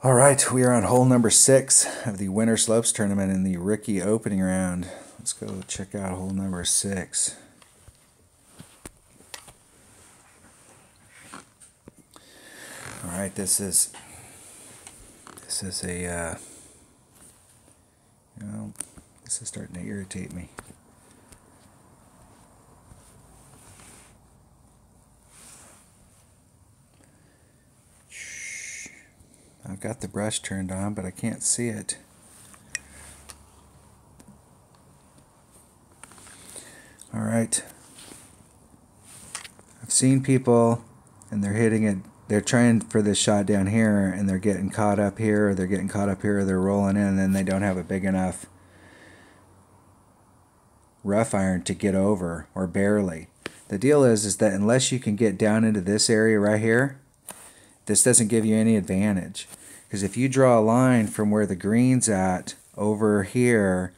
All right, we are on hole number 6 of the Winter Slopes tournament in the Ricky opening round. Let's go check out hole number 6. All right, this is a this is starting to irritate me. I've got the brush turned on, but I can't see it. All right. I've seen people, and they're hitting it. They're trying for this shot down here, and they're getting caught up here, or they're getting caught up here, or they're rolling in, and then they don't have a big enough rough iron to get over, or barely. The deal is that unless you can get down into this area right here, this doesn't give you any advantage. Because if you draw a line from where the green's at over here,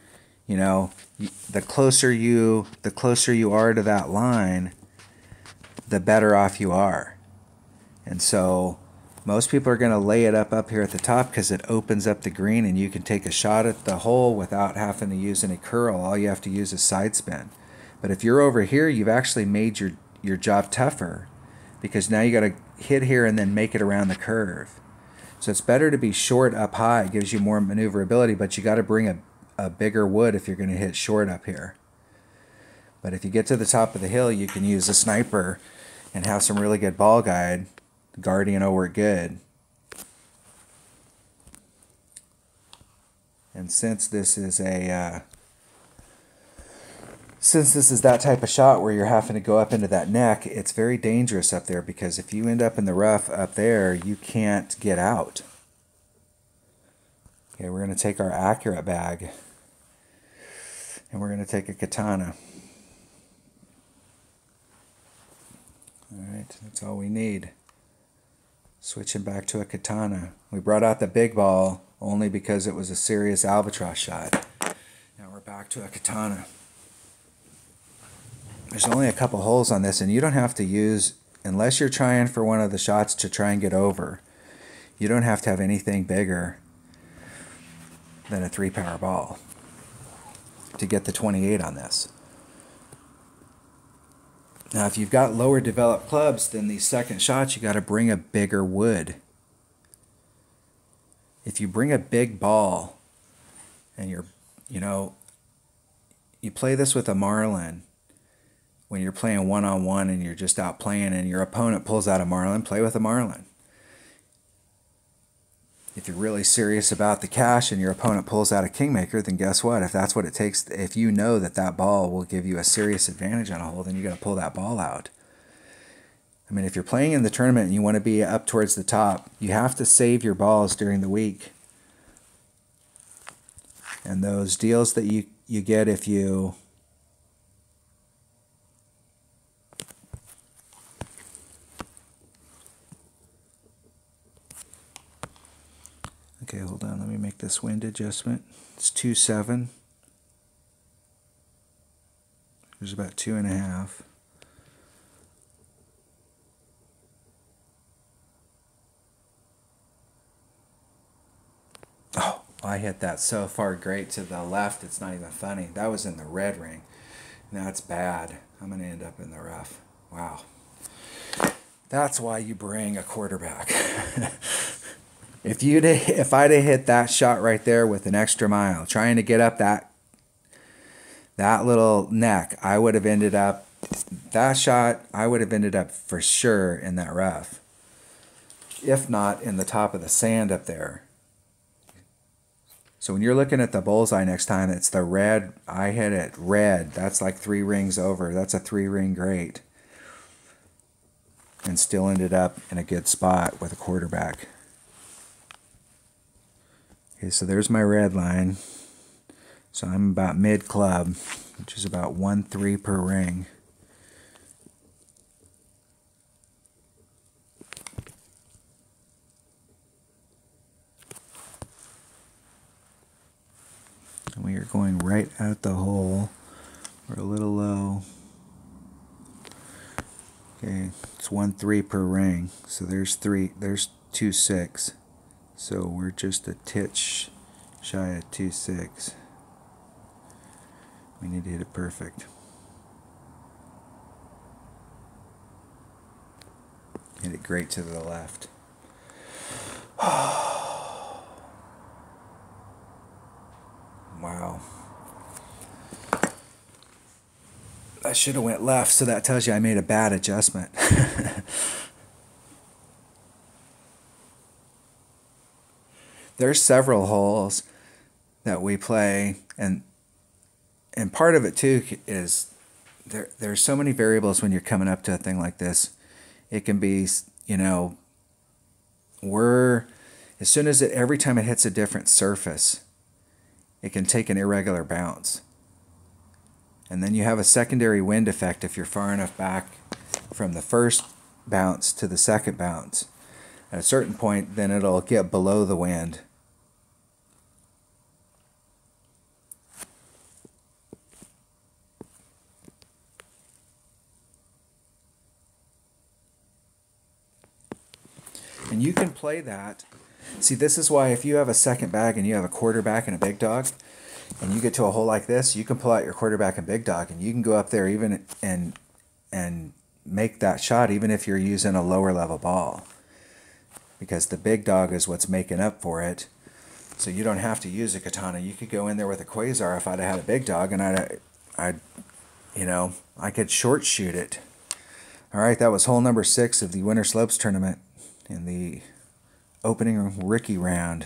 you know, the closer you are to that line, the better off you are. And so most people are going to lay it up here at the top because it opens up the green and you can take a shot at the hole without having to use any curl. All you have to use is side spin. But if you're over here, you've actually made your job tougher, because now you got to hit here and then make it around the curve. So it's better to be short up high. It gives you more maneuverability, but you got to bring a bigger wood if you're going to hit short up here. But if you get to the top of the hill, you can use a sniper and have some really good ball guide. The Guardian will work good. And since this is that type of shot where you're having to go up into that neck, it's very dangerous up there, because if you end up in the rough up there, you can't get out. Okay, we're going to take our Accurate bag, and we're going to take a katana. All right, that's all we need. Switching back to a katana. We brought out the big ball only because it was a serious albatross shot. Now we're back to a katana. There's only a couple holes on this, and you don't have to use, unless you're trying for one of the shots to try and get over, you don't have to have anything bigger than a 3-power ball to get the 28 on this. Now, if you've got lower developed clubs, then these second shots, you got to bring a bigger wood. If you bring a big ball and you play this with a marlin, when you're playing one-on-one and you're just out playing and your opponent pulls out a marlin, play with a marlin. If you're really serious about the cash and your opponent pulls out a kingmaker, then guess what? If that's what it takes, if you know that ball will give you a serious advantage on a hole, then you're going to pull that ball out. I mean, if you're playing in the tournament and you want to be up towards the top, you have to save your balls during the week. And those deals that you get if you... Okay, hold on. Let me make this wind adjustment. It's 2.7. There's about 2.5. Oh, I hit that so far great to the left, it's not even funny. That was in the red ring. Now it's bad. I'm going to end up in the rough. Wow. That's why you bring a quarterback. If I'd have hit that shot right there with an extra mile, trying to get up that little neck, I would have ended up, that shot, I would have ended up for sure in that rough. If not in the top of the sand up there. So when you're looking at the bullseye next time, it's the red. I hit it red. That's like 3 rings over. That's a 3-ring great. And still ended up in a good spot with a quarterback. Okay, so there's my red line. So I'm about mid-club, which is about 1-3 per ring. And we are going right at the hole. We're a little low. Okay, it's 1-3 per ring. So there's 2-6. So we're just a titch shy of 2.6. We need to hit it perfect. Hit it great to the left. Wow. I should have went left, so that tells you I made a bad adjustment. There's several holes that we play, and part of it too is there's so many variables when you're coming up to a thing like this. It can be, you know, as soon as every time it hits a different surface, it can take an irregular bounce. And then you have a secondary wind effect if you're far enough back from the first bounce to the second bounce. At a certain point, then it'll get below the wind. And you can play that. See, this is why if you have a second bag and you have a quarterback and a big dog, and you get to a hole like this, you can pull out your quarterback and big dog, and you can go up there even and make that shot even if you're using a lower level ball, because the big dog is what's making up for it. So you don't have to use a katana. You could go in there with a quasar if I'd had a big dog, and I could short shoot it. All right, that was hole number 6 of the Winter Slopes tournament in the opening Ricky round.